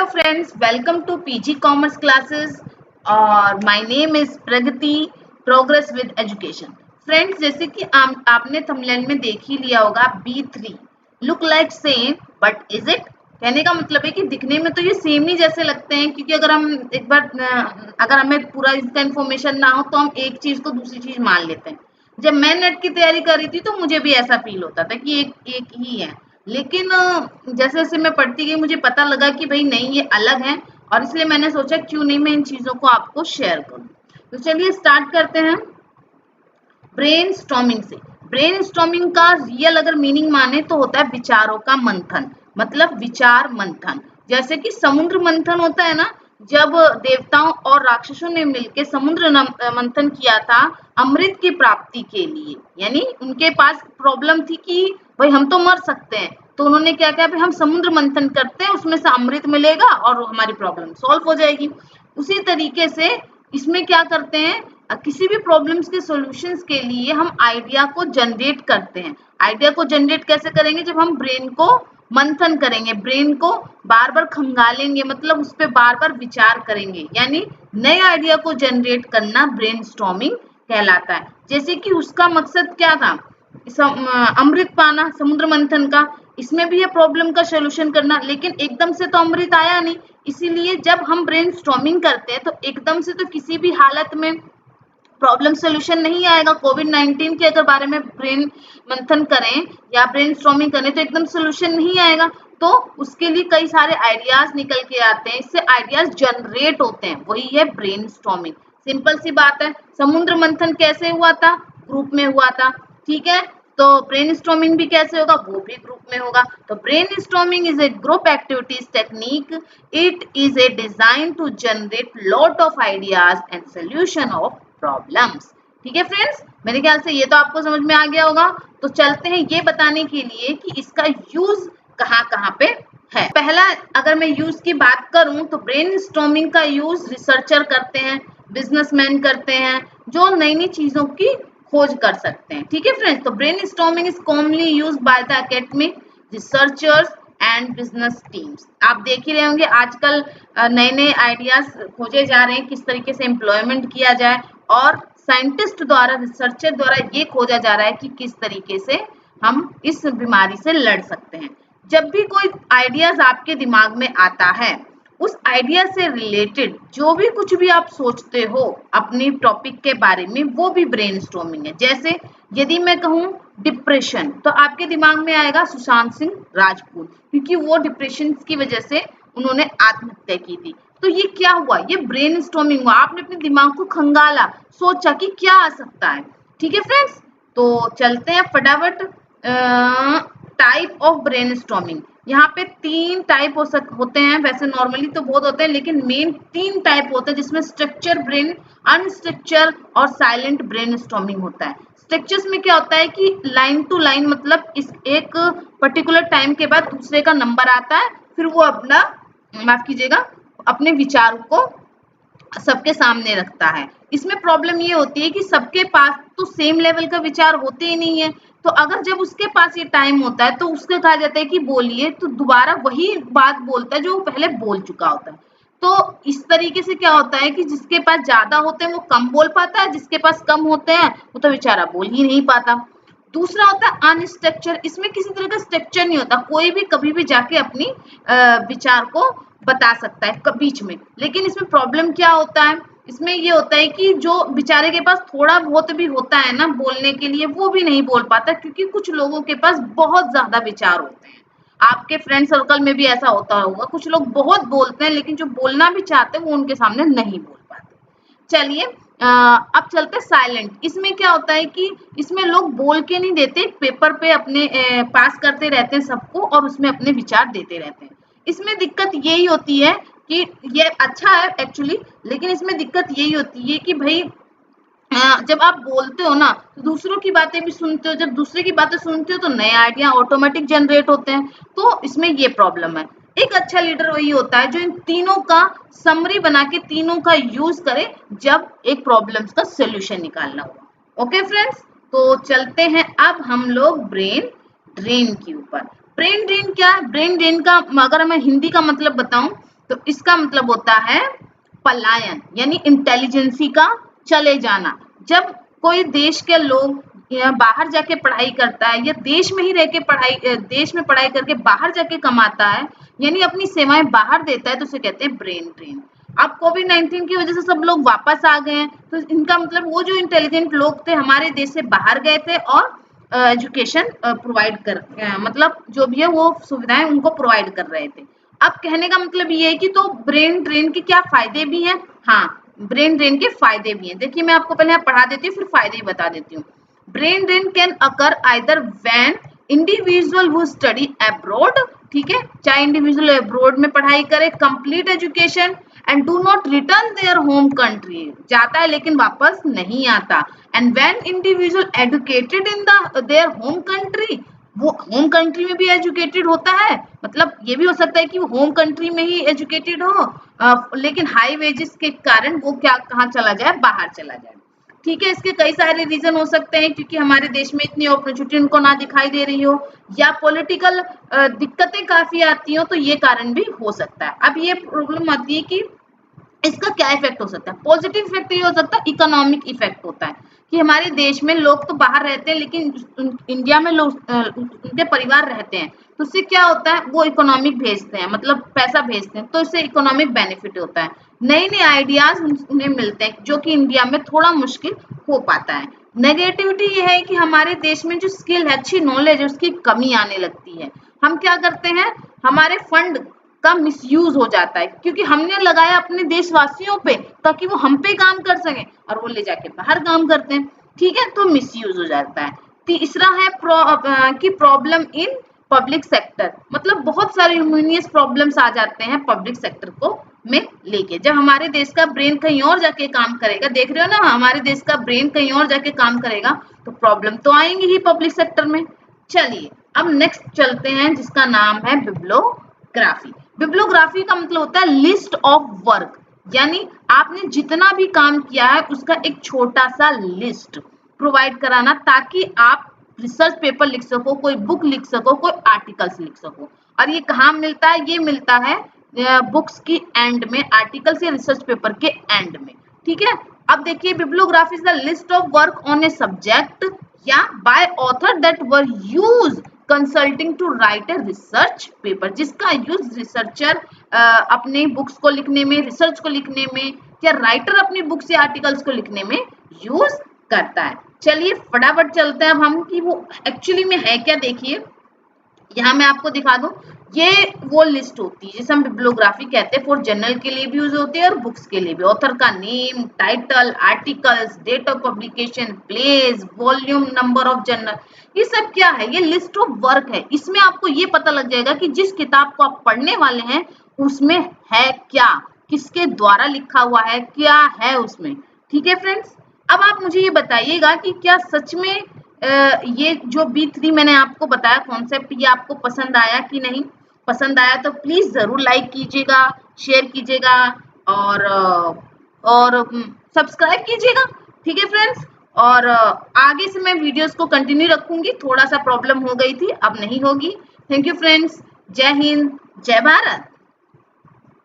friends, welcome to PG Commerce classes और my name is Pragati progress with education. Friends, जैसे कि आपने thumbnail में देख ही लिया होगा B3 look like same but is it. कहने का मतलब है कि दिखने में तो ये सेम ही जैसे लगते हैं, क्योंकि अगर हम एक बार अगर हमें पूरा इसका इन्फॉर्मेशन ना हो तो हम एक चीज को दूसरी चीज मान लेते हैं। जब मैं नेट की तैयारी कर रही थी तो मुझे भी ऐसा फील होता था कि एक ही है, लेकिन जैसे जैसे मैं पढ़ती गई मुझे पता लगा कि भाई नहीं, ये अलग है, और इसलिए मैंने सोचा क्यों नहीं मैं इन चीजों को आपको शेयर करूं। तो चलिए स्टार्ट करते हैं ब्रेन स्टॉर्मिंग से। ब्रेन स्टॉर्मिंग का रियल अगर मीनिंग माने तो होता है विचारों का मंथन, मतलब विचार मंथन। जैसे कि समुद्र मंथन होता है ना, जब देवताओं और राक्षसों ने मिलकर समुद्र मंथन किया था अमृत की प्राप्ति के लिए, यानी उनके पास प्रॉब्लम थी कि भाई हम तो मर सकते हैं, तो उन्होंने क्या किया, भाई हम समुद्र मंथन करते हैं, उसमें से अमृत मिलेगा और हमारी प्रॉब्लम सॉल्व हो जाएगी। उसी तरीके से इसमें क्या करते हैं, किसी भी प्रॉब्लम्स के सॉल्यूशंस के लिए हम आइडिया को जनरेट करते हैं। आइडिया को जनरेट कैसे करेंगे, जब हम ब्रेन को मंथन करेंगे, ब्रेन को बार बार खंगालेंगे, मतलब उस पर बार बार विचार करेंगे, यानी नए आइडिया को जनरेट करना ब्रेन स्टॉर्मिंग कहलाता है। जैसे कि उसका मकसद क्या था, अमृत पाना समुद्र मंथन का, इसमें भी ये प्रॉब्लम का सोल्यूशन करना, लेकिन एकदम से तो अमृत आया नहीं। इसीलिए जब हम ब्रेन स्टॉर्मिंग करते हैं तो एकदम से तो किसी भी हालत में प्रॉब्लम सोल्यूशन नहीं आएगा। कोविड-19 के अगर बारे में ब्रेन मंथन करें या ब्रेन स्टॉर्मिंग करें तो एकदम सोल्यूशन नहीं आएगा, तो उसके लिए कई सारे आइडियाज निकल के आते हैं, इससे आइडियाज जनरेट होते हैं, वही है ब्रेन स्टॉर्मिंग। सिंपल सी बात है, समुद्र मंथन कैसे हुआ था, ग्रुप में हुआ था, ठीक है, तो ब्रेन स्टॉर्मिंग भी कैसे होगा, वो भी ग्रुप में होगा। तो brainstorming is a group activities technique, it is a design to generate lot of ideas and solution of problems. ठीक है फ्रेंड्स, मेरे ख्याल से ये तो आपको समझ में आ गया होगा। तो चलते हैं ये बताने के लिए कि इसका यूज कहाँ पे है। पहला, अगर मैं यूज की बात करूं तो ब्रेन स्टॉर्मिंग का यूज रिसर्चर करते हैं, बिजनेसमैन करते हैं, जो नई नई चीजों की खोज कर सकते हैं। ठीक है फ्रेंड्स, तो brainstorming is commonly used by the academic researchers and business teams. आप देख ही रहे होंगे आजकल नए नए आइडियाज खोजे जा रहे हैं, किस तरीके से एम्प्लॉयमेंट किया जाए, और साइंटिस्ट द्वारा, रिसर्चर द्वारा ये खोजा जा रहा है कि किस तरीके से हम इस बीमारी से लड़ सकते हैं। जब भी कोई आइडियाज आपके दिमाग में आता है, उस आइडिया से रिलेटेड जो भी कुछ भी आप सोचते हो अपनी टॉपिक के बारे में, वो भी ब्रेन स्टॉर्मिंग है। जैसे यदि मैं कहूँ डिप्रेशन, तो आपके दिमाग में आएगा सुशांत सिंह राजपूत, क्योंकि वो डिप्रेशन की वजह से उन्होंने आत्महत्या की थी। तो ये क्या हुआ, ये ब्रेन स्टॉर्मिंग हुआ, आपने अपने दिमाग को खंगाला, सोचा कि क्या आ सकता है। ठीक है फ्रेंड्स, तो चलते हैं फटाफट टाइप ऑफ ब्रेन स्टॉर्मिंग। यहाँ पे 3 टाइप होते हैं, वैसे नॉर्मली तो बहुत होते हैं, लेकिन मेन 3 टाइप होते हैं, जिसमें स्ट्रक्चर ब्रेन, अनस्ट्रक्चर और साइलेंट ब्रेन स्टॉर्मिंग होता है। स्ट्रक्चर्स में क्या होता है कि लाइन टू लाइन, मतलब इस एक पर्टिकुलर टाइम के बाद दूसरे का नंबर आता है, फिर वो अपना, माफ कीजिएगा, अपने विचारों को सबके सामने रखता है। इसमें प्रॉब्लम ये होती है कि सबके पास तो सेम लेवल का विचार होते ही नहीं है, तो अगर जब उसके पास ये टाइम होता है तो उसको कहा जाता है कि बोलिए, तो दोबारा वही बात बोलता है जो वो पहले बोल चुका होता है। तो इस तरीके से क्या होता है कि जिसके पास ज्यादा होते हैं वो कम बोल पाता है, जिसके पास कम होते हैं वो तो बेचारा बोल ही नहीं पाता। दूसरा होता है अनस्ट्रक्चर, इसमें किसी तरह का स्ट्रक्चर नहीं होता, कोई भी कभी भी जाके अपनी विचार को बता सकता है बीच में। लेकिन इसमें प्रॉब्लम क्या होता है, इसमें ये होता है कि जो बेचारे के पास थोड़ा बहुत भी होता है ना बोलने के लिए, वो भी नहीं बोल पाता, क्योंकि कुछ लोगों के पास बहुत ज्यादा विचार होते हैं। आपके फ्रेंड सर्कल में भी ऐसा होता होगा, कुछ लोग बहुत बोलते हैं लेकिन जो बोलना भी चाहते हैं वो उनके सामने नहीं बोल पाते। चलिए अब चलते साइलेंट। इसमें क्या होता है कि इसमें लोग बोल के नहीं देते, पेपर पे अपने पास करते रहते हैं सबको, और उसमें अपने विचार देते रहते हैं। इसमें दिक्कत यही होती है कि ये अच्छा है एक्चुअली, लेकिन इसमें दिक्कत यही होती है कि भाई जब आप बोलते हो ना तो दूसरों की बातें भी सुनते हो, जब दूसरे की बातें सुनते हो तो नए आइडिया ऑटोमेटिक जनरेट होते हैं, तो इसमें ये प्रॉब्लम है। एक अच्छा लीडर वही होता है जो इन तीनों का समरी बना के तीनों का यूज करे जब एक प्रॉब्लम्स का सोल्यूशन निकालना हो। ओके फ्रेंड्स, तो चलते हैं अब हम लोग ब्रेन ड्रेन के ऊपर। ब्रेन ड्रेन क्या है, ब्रेन ड्रेन का अगर मैं हिंदी का मतलब बताऊं तो इसका मतलब होता है पलायन, यानी इंटेलिजेंसी का चले जाना। जब कोई देश के लोग बाहर जाके पढ़ाई करता है या देश में ही रह के देश में पढ़ाई करके बाहर जाके कमाता है, यानी अपनी सेवाएं बाहर देता है, तो उसे कहते हैं ब्रेन ड्रेन। अब कोविड-19 की वजह से सब लोग वापस आ गए हैं, तो इनका मतलब वो जो इंटेलिजेंट लोग थे हमारे देश से बाहर गए थे और एजुकेशन प्रोवाइड मतलब जो भी है वो सुविधाएं उनको प्रोवाइड कर रहे थे। अब कहने का मतलब ये है कि तो ब्रेन ड्रेन के क्या फायदे भी हैं? हाँ, ब्रेन ड्रेन के फायदे भी हैं। देखिए मैं आपको पहले यहाँ पढ़ा देती हूँ, फिर फायदे ही बता देती हूँ। Brain drain can occur either when individual who study abroad, ठीक है, चाहे इंडिविजुअल अब्रॉड में पढ़ाई करे, complete education and do not return their home country, जाता है लेकिन वापस नहीं आता, and when individual educated in their home country, वो होम कंट्री में भी एजुकेटेड होता है, मतलब ये भी हो सकता है कि वो होम कंट्री में ही एजुकेटेड हो, लेकिन हाई वेजेस के कारण वो क्या कहाँ चला जाए, बाहर चला जाए। ठीक है, इसके कई सारे रीजन हो सकते हैं, क्योंकि हमारे देश में इतनी अपॉर्चुनिटी उनको ना दिखाई दे रही हो, या पॉलिटिकल दिक्कतें काफी आती हो, तो ये कारण भी हो सकता है। अब ये प्रॉब्लम आती है कि इसका क्या इफेक्ट हो सकता है। पॉजिटिव इफेक्ट ये हो सकता है, इकोनॉमिक इफेक्ट होता है कि हमारे देश में लोग तो बाहर रहते हैं लेकिन इंडिया में लोग उनके परिवार रहते हैं, तो उससे क्या होता है, वो इकोनॉमिक भेजते हैं, मतलब पैसा भेजते हैं, तो इससे इकोनॉमिक बेनिफिट होता है, नए नए आइडियाज उन्हें मिलते हैं, जो कि इंडिया में थोड़ा मुश्किल हो पाता है। नेगेटिविटी ये है कि हमारे देश में जो स्किल है, अच्छी नॉलेज है, उसकी कमी आने लगती है। हम क्या करते हैं, हमारे फंड का मिसयूज हो जाता है, क्योंकि हमने लगाया अपने देशवासियों पे ताकि वो हम पे काम कर सके, और वो ले जाके बाहर काम करते हैं, ठीक है, तो मिसयूज हो जाता है। तीसरा है कि प्रॉब्लम इन पब्लिक सेक्टर, मतलब बहुत सारे ह्यूमनियस प्रॉब्लम्स आ जाते हैं पब्लिक सेक्टर को में लेके। जब हमारे देश का ब्रेन कहीं और जाके काम करेगा, देख रहे हो ना, हमारे देश का ब्रेन कहीं और जाके काम करेगा, तो प्रॉब्लम तो आएंगी ही पब्लिक सेक्टर में। चलिए अब नेक्स्ट चलते हैं, जिसका नाम है बिब्लोग्राफी। बिब्लोग्राफी का मतलब होता है लिस्ट ऑफ वर्क, यानी आपने जितना भी काम किया है उसका एक छोटा सा लिस्ट प्रोवाइड कराना, ताकि आप रिसर्च पेपर लिख सको, कोई बुक लिख सको, कोई आर्टिकल्स लिख सको। और ये कहाँ मिलता है, ये मिलता है बुक्स की एंड में, आर्टिकल्स या रिसर्च पेपर के एंड में, ठीक है। अब देखिए, bibliography is the list of work on a subject या by author that were use consulting to write a research paper, जिसका यूज रिसर्चर अपने बुक्स को लिखने में, रिसर्च को लिखने में, या राइटर अपनी बुक्स या आर्टिकल्स को लिखने में यूज करता है। चलिए फटाफट चलते हैं अब हम कि वो एक्चुअली में है क्या। देखिए यहाँ मैं आपको दिखा दूं, ये वो लिस्ट होती है जिसे हम बिब्लियोग्राफी कहते हैं, फॉर जर्नल के लिए भी यूज होती है और बुक्स के लिए भी। ऑथर का name, title, articles, date of publication, place, volume, number of journal, ये सब क्या है, ये लिस्ट ऑफ वर्क है। इसमें आपको ये पता लग जाएगा कि जिस किताब को आप पढ़ने वाले हैं उसमें है क्या, किसके द्वारा लिखा हुआ है, क्या है उसमें। ठीक है फ्रेंड्स, अब आप मुझे ये बताइएगा कि क्या सच में ये जो B3 मैंने आपको बताया कॉन्सेप्ट, ये आपको पसंद आया कि नहीं। पसंद आया तो प्लीज जरूर लाइक कीजिएगा, शेयर कीजिएगा और सब्सक्राइब कीजिएगा। ठीक है फ्रेंड्स, और आगे से मैं वीडियोस को कंटिन्यू रखूंगी, थोड़ा सा प्रॉब्लम हो गई थी, अब नहीं होगी। थैंक यू फ्रेंड्स, जय हिंद, जय भारत।